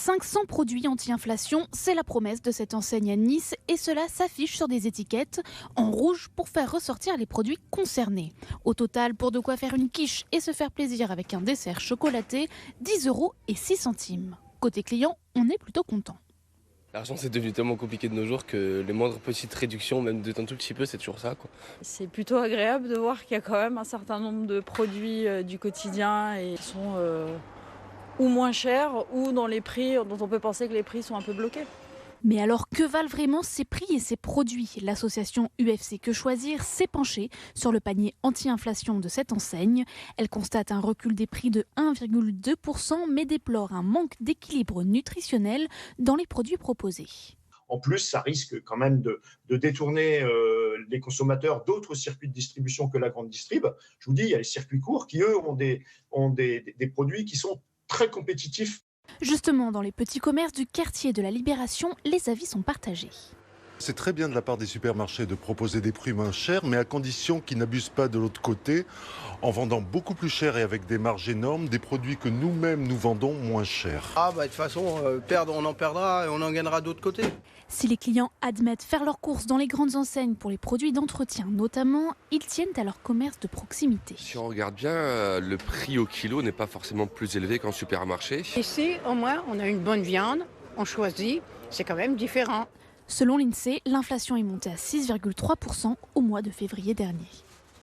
500 produits anti-inflation, c'est la promesse de cette enseigne à Nice et cela s'affiche sur des étiquettes en rouge pour faire ressortir les produits concernés. Au total, pour de quoi faire une quiche et se faire plaisir avec un dessert chocolaté, 10,06 €. Côté client, on est plutôt content. L'argent, c'est devenu tellement compliqué de nos jours que les moindres petites réductions, même de un tout petit peu, c'est toujours ça, quoi. C'est plutôt agréable de voir qu'il y a quand même un certain nombre de produits du quotidien et qui sont ou moins chers ou dans les prix dont on peut penser que les prix sont un peu bloqués. Mais alors, que valent vraiment ces prix et ces produits ? L'association UFC Que Choisir s'est penchée sur le panier anti-inflation de cette enseigne. Elle constate un recul des prix de 1,2%, mais déplore un manque d'équilibre nutritionnel dans les produits proposés. En plus, ça risque quand même de détourner les consommateurs d'autres circuits de distribution que la grande distrib. Je vous dis, il y a les circuits courts qui, eux, ont des produits qui sont très compétitifs. Justement, dans les petits commerces du quartier de la Libération, les avis sont partagés. C'est très bien de la part des supermarchés de proposer des prix moins chers, mais à condition qu'ils n'abusent pas de l'autre côté, en vendant beaucoup plus cher et avec des marges énormes, des produits que nous-mêmes nous vendons moins cher. De toute façon, perdre, on en perdra et on en gagnera d'autre côté. Si les clients admettent faire leurs courses dans les grandes enseignes pour les produits d'entretien notamment, ils tiennent à leur commerce de proximité. Si on regarde bien, le prix au kilo n'est pas forcément plus élevé qu'en supermarché. Ici, au moins, on a une bonne viande, on choisit, c'est quand même différent. Selon l'INSEE, l'inflation est montée à 6,3% au mois de février dernier.